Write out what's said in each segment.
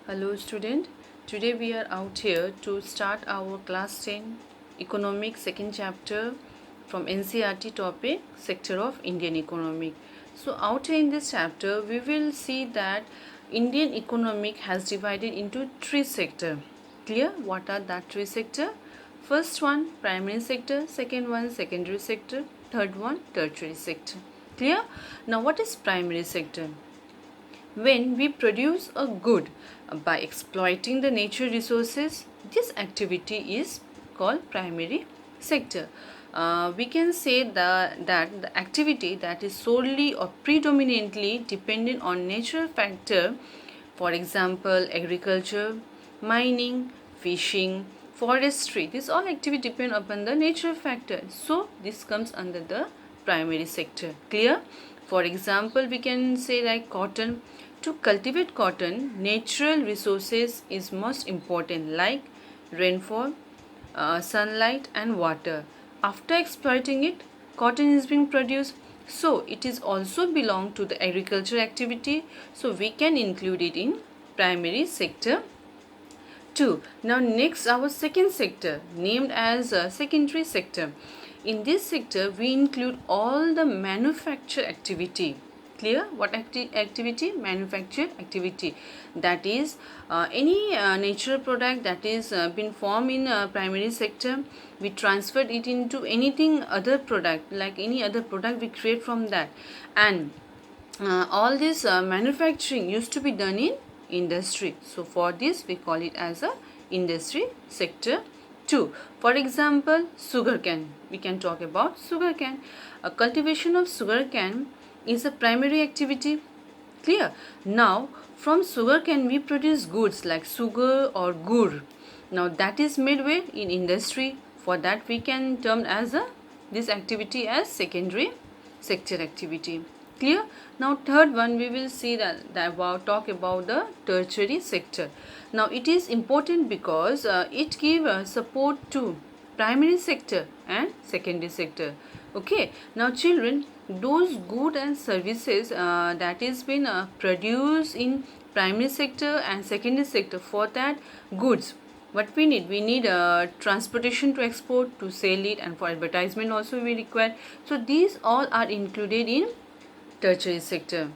Hello student, today we are out here to start our class 10 economics second chapter from NCERT topic sector of Indian economic. So out here in this chapter we will see that Indian economic has divided into three sector. Clear? What are that three sector? First one primary sector, second one secondary sector, third one tertiary sector. Clear? Now what is primary sector? When we produce a good by exploiting the nature resources, this activity is called primary sector. We can say that the activity that is solely or predominantly dependent on natural factor, for example agriculture, mining, fishing, forestry, this all activity depend upon the natural factor, so this comes under the primary sector. Clear? For example, we can say like cotton. To cultivate cotton, natural resources is most important like rainfall, sunlight and water. After exploiting it, cotton is being produced. So it is also belong to the agriculture activity. So we can include it in primary sector 2. Now next our second sector named as secondary sector. In this sector we include all the manufacture activity. Clear? What activity? Manufacture activity. That is any natural product that is been formed in primary sector, we transferred it into anything other product, like any other product we create from that, and all this manufacturing used to be done in industry. So for this we call it as a industry sector 2. For example, sugarcane. We can talk about sugarcane. A cultivation of sugarcane is a primary activity. Clear? Now from sugarcane we produce goods like sugar or gur. Now that is made where? In industry. For that we can term as a this activity as secondary sector activity. Clear? Now third one we will see talk about the tertiary sector. Now it is important because it gives support to primary sector and secondary sector. Okay, now children, those goods and services that is been produced in primary sector and secondary sector, for that goods what we need transportation to export, to sell it, and for advertisement also we require. So these all are included in tertiary sector.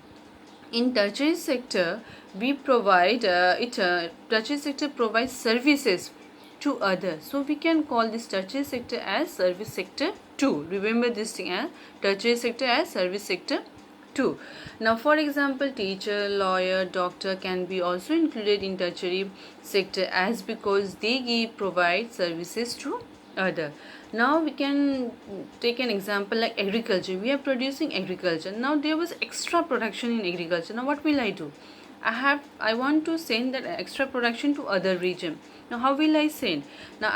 In tertiary sector we provide tertiary sector provides services to others, so we can call this tertiary sector as service sector 2. Remember this thing as tertiary sector as service sector 2. Now for example, teacher, lawyer, doctor can be also included in tertiary sector as because they provide services to other. Now we can take an example like agriculture. We are producing agriculture. Now there was extra production in agriculture. Now what will I do? I want to send that extra production to other region. Now how will I send? Now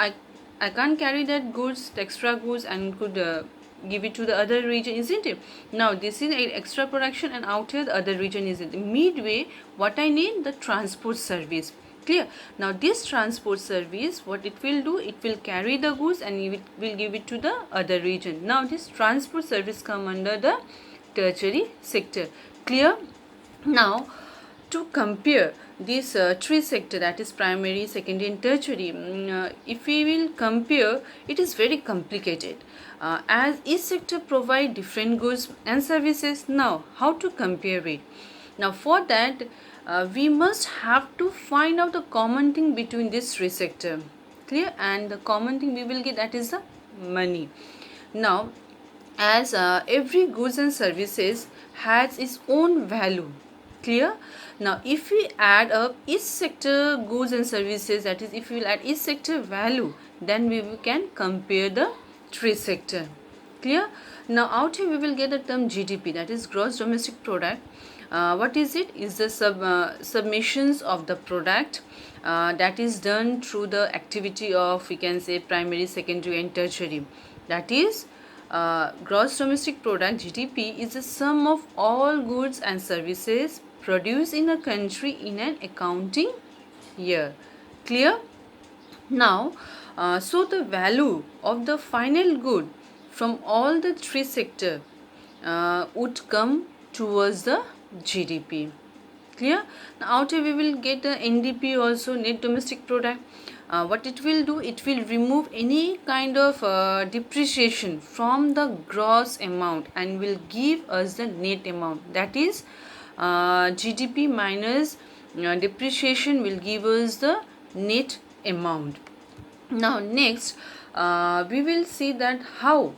I can't carry that goods, extra goods, and could give it to the other region, isn't it? Now this is extra production, and out here the other region is it. Midway, what I need? The transport service. Clear? Now this transport service, what it will do? It will carry the goods and it will give it to the other region. Now this transport service come under the tertiary sector. Clear? Now to compare this three sector, that is primary, secondary and tertiary, if we will compare, it is very complicated as each sector provide different goods and services. Now how to compare it? Now for that we must have to find out the common thing between these three sector. Clear? And the common thing we will get, that is the money. Now as every goods and services has its own value. Clear? Now if we add up each sector goods and services, that is if we will add each sector value, then we can compare the three sector. Clear? Now out here we will get the term GDP, that is gross domestic product. What is it? Is the submissions of the product that is done through the activity of, we can say, primary, secondary and tertiary. That is gross domestic product, GDP, is the sum of all goods and services produced in a country in an accounting year. Clear? Now so the value of the final good from all the three sector would come towards the GDP. Clear? Now out here we will get the NDP also, net domestic product. What it will do, it will remove any kind of depreciation from the gross amount and will give us the net amount, that is GDP minus depreciation will give us the net amount. Now next we will see that how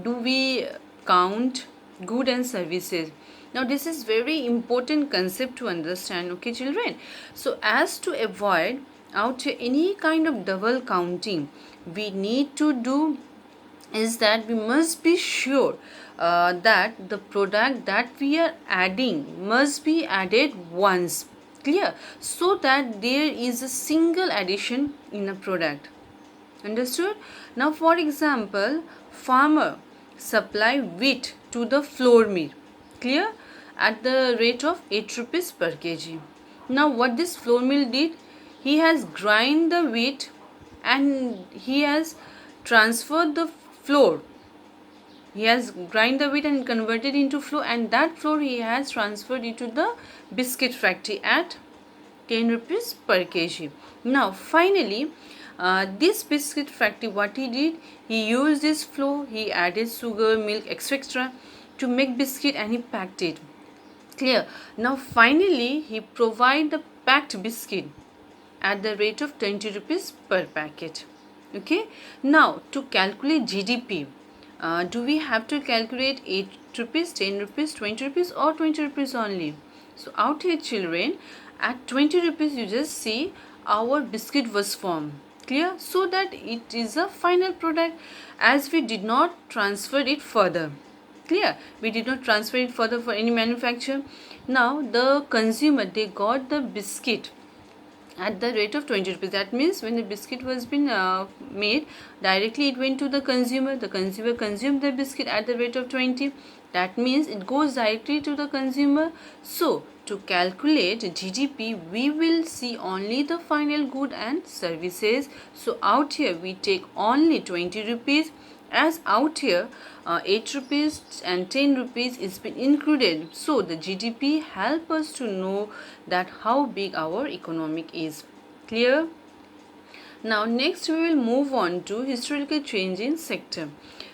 do we count good and services. Now this is very important concept to understand, okay children. So as to avoid out any kind of double counting, we need to do is that we must be sure that the product that we are adding must be added once. Clear? So that there is a single addition in a product. Understood? Now for example, farmer supply wheat to the flour mill. Clear? At the rate of 8 rupees per kg. Now what this flour mill did, he has grind the wheat and he has transferred the flour. He has grind the wheat and converted into flour, and that flour he has transferred into the biscuit factory at 10 rupees per kg. Now finally this biscuit factory, what he did, he used this flour, he added sugar, milk, etc. to make biscuit and he packed it. Clear? Now finally he provide the packed biscuit at the rate of 20 rupees per packet. Okay. Now to calculate GDP, do we have to calculate 8 rupees, 10 rupees, 20 rupees or 20 rupees only? So out here children, at 20 rupees you just see our biscuit was formed. Clear? So that it is a final product, as we did not transfer it further. Clear? We did not transfer it further for any manufacturer. Now the consumer, they got the biscuit at the rate of 20 rupees. That means when the biscuit was been made, directly it went to the consumer consumed the biscuit at the rate of 20. That means it goes directly to the consumer. So to calculate GDP, we will see only the final good and services. So out here we take only 20 rupees, as out here 8 rupees and 10 rupees is been included. So the GDP help us to know that how big our economic is. Clear? Now next we will move on to historical change in sector.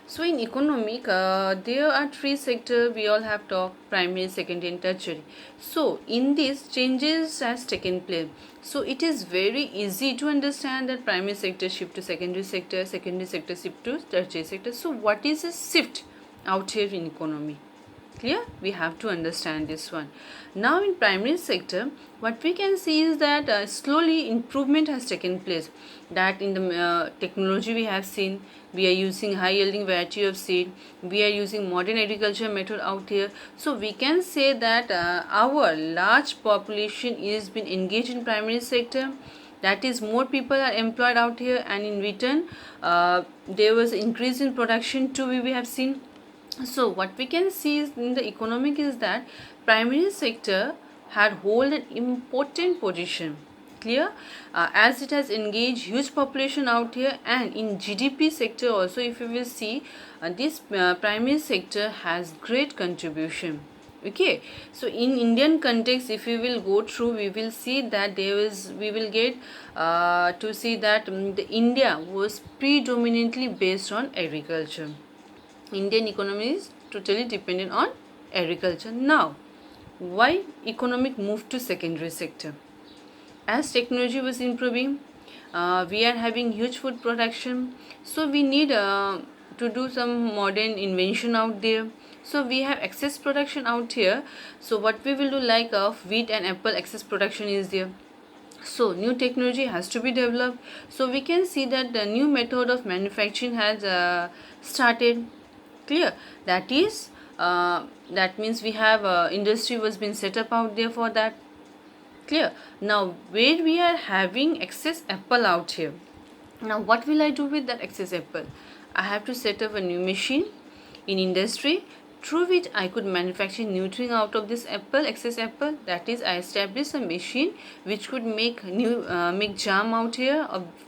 So in economic, there are three sectors we all have talked: primary, secondary and tertiary. So in this, changes has taken place. So it is very easy to understand that primary sector shift to secondary sector shift to tertiary sector. So what is a shift out here in economy? Clear? We have to understand this one. Now in primary sector, what we can see is that slowly improvement has taken place. That in the technology we have seen, we are using high yielding variety of seed, we are using modern agriculture method out here. So we can say that our large population is been engaged in primary sector. That is, more people are employed out here, and in return there was increase in production too, we have seen. So what we can see is in the economic is that primary sector had hold an important position. Clear? As it has engaged huge population out here, and in GDP sector also, if you will see, this primary sector has great contribution. Okay, so in Indian context, if we will go through, we will see that we will get to see that the India was predominantly based on agriculture. Indian economy is totally dependent on agriculture. Now, why economic moved to secondary sector? As technology was improving, we are having huge food production, so we need to do some modern invention out there. So we have excess production out here. So what we will do, like of wheat and apple, excess production is there. So new technology has to be developed. So we can see that the new method of manufacturing has started. Clear? That is, that means we have industry was been set up out there for that. Clear? Now where we are having excess apple out here, now what will I do with that excess apple? I have to set up a new machine in industry through which I could manufacture new thing out of this apple, excess apple. That is, I established a machine which could make make jam out here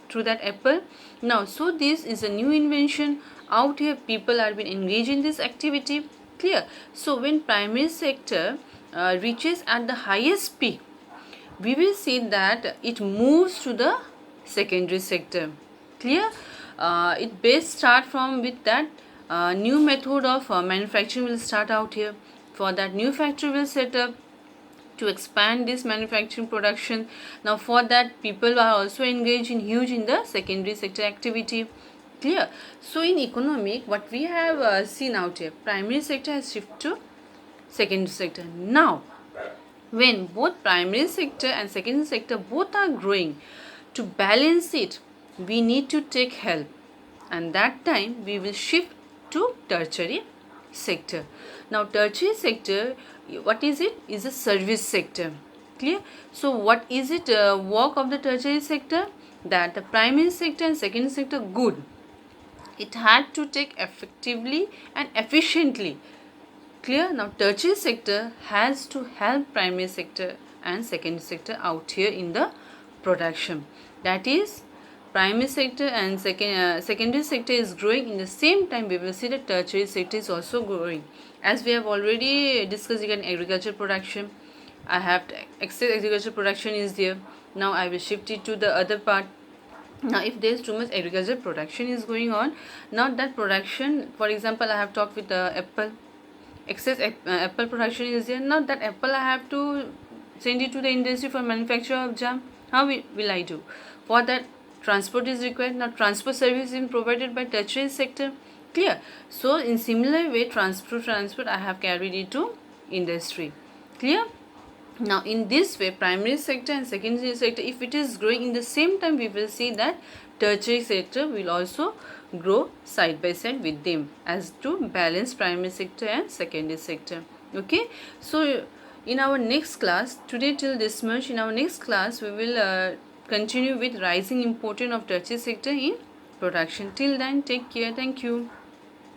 through that apple. Now, so this is a new invention out here. People are being engaged in this activity. Clear? So when primary sector reaches at the highest peak, we will see that it moves to the secondary sector. Clear? It best start from with that new method of manufacturing will start out here. For that, new factory will set up to expand this manufacturing production. Now for that, people are also engaged in huge in the secondary sector activity. Clear? So in economic, what we have seen out here, primary sector has shifted to secondary sector. Now when both primary sector and secondary sector both are growing, to balance it we need to take help, and that time we will shift to tertiary sector. Now tertiary sector, what is it? Is a service sector. Clear? So what is it work of the tertiary sector? That the primary sector and secondary sector good, it had to take effectively and efficiently. Clear? Now tertiary sector has to help primary sector and secondary sector out here in the production. That is, primary sector and secondary sector is growing, in the same time we will see that tertiary sector is also growing. As we have already discussed regarding agriculture production, I have excess agriculture production is there. Now I will shift it to the other part. Now if there is too much agriculture production is going on, now that production, for example I have talked with apple, excess apple production is there. Now that apple I have to send it to the industry for manufacture of jam. How will I do? For that, transport is required. Now transport service is provided by tertiary sector. Clear? So in similar way, transport I have carried it to industry. Clear? Now in this way, primary sector and secondary sector, if it is growing in the same time, we will see that tertiary sector will also grow side by side with them, as to balance primary sector and secondary sector. Okay, so in our next class, today till this much, in our next class we will continue with rising importance of tertiary sector in production. Till then, take care. Thank you.